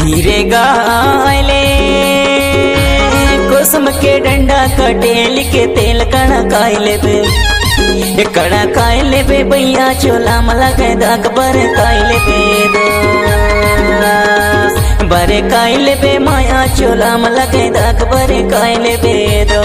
धीरे गायले कुसुम के डंडा कटेल के तेल कड़ा कायले बे कड़ा कायले बे भैया चोला मला के दाग बर कायले बे दो बरे कायले बे माया चोला मला के दाग बरे कायले बे दो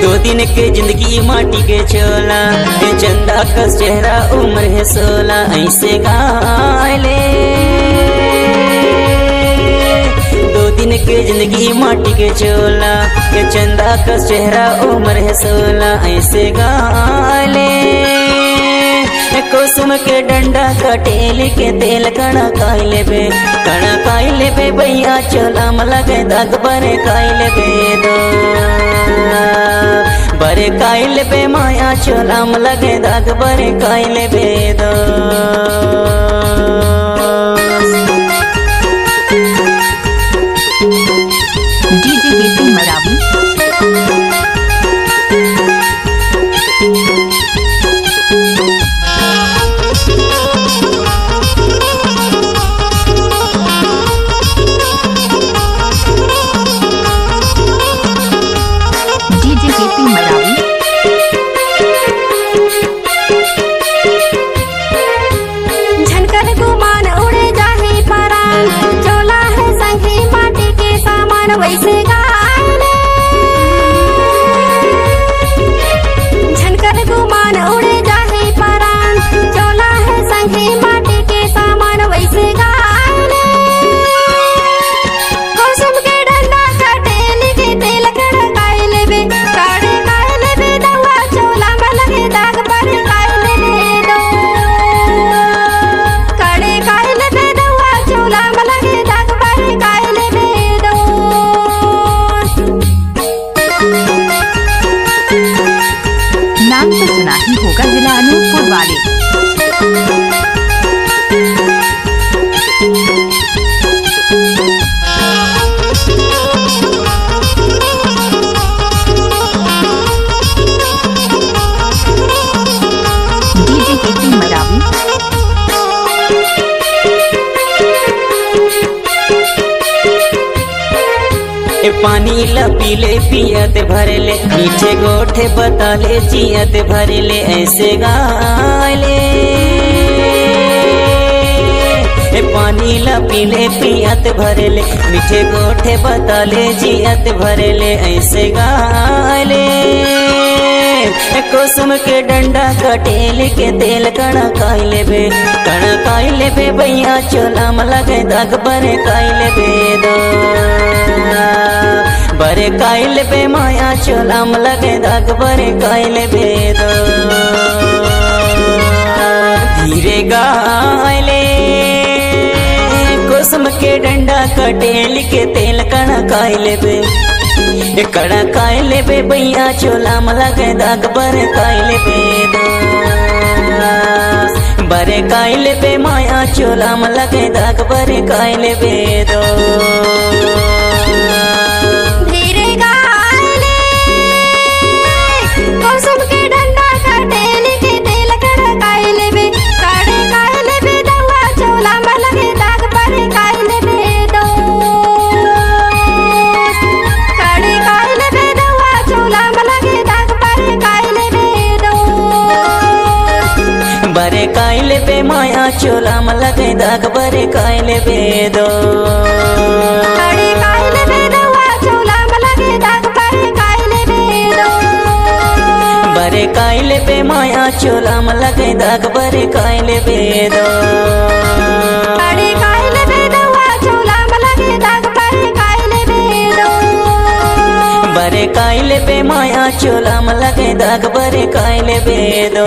दो दिन के जिंदगी माटी के चोला चंदा का चेहरा उम्र है 16 ऐसे गायले दो दिन के जिंदगी माटी के चोला चंदा का चेहरा उम्र है 16 ऐसे गायले कुसुम के डंडा कटेल के तेल कड़ा कायले बे भैया चोला मला के दाग बरे कायले बे दो बरे कायले बे माया चोला मला के दाग बरे कायले बे दो डीजे वीपी मरावी वैसे गायले झनकर गुमान उड़े जाहे परान चोला है संगे माटी के सामान वैसे गायले कुसुम के डंडा कटेल के तेल कड़ा कायले बे काड़े कायले बे दवा चोला में लगे दाग पर कायले बे दो काड़े कायले बे दवा चोला में लगे दाग पर कायले बे नाम तो सुना ही होगा जिला अनूपपुर वाले। डीजे वीपी मरावी पानी ला पीले पियत भरले मीठे गोठे बताले जियत भरले ऐसे गायले पानी ला पीले पियत भरले मीठे गोठे बताले जियत भरले ऐसे गायले कुसुम के डंडा कटेल के तेल कड़ा कायले बे भैया चोला मला के दाग बरे कायले बे दो बरे कायले बे माया चोला मला के दाग बरे कायले बे दो धीरे गायले कुसुम के डंडा कटेल के तेल कड़ा कायले बे कड़ा कायले बे भैया चोला मला के दाग बरे कायले बे दो बरे कायले बे माया चोला मला के दाग बरे कायले बे दो धीरे गायले कुसुम के डंडा कटेल के तेल कड़ा कायले बे काड़े कायले बे दवा चोला में लगे दाग बरे कायले बे दो काड़े कायले बे दवा चोला में लगे दाग बरे कायले बे दो बरे कायले बे माया चोला मला के दाग बरे कायले बे दो काड़े कायले बे दवा चोला में लगे दाग बरे कायले बे दो बरे काइले बे माया चोला में लगे दाग बरे काइले बे दो बरे काइले बे दवा चोला में लगे दाग बरे काइले बे दो बरे काइले बे माया चोला में लगे दाग बरे काइले बे दो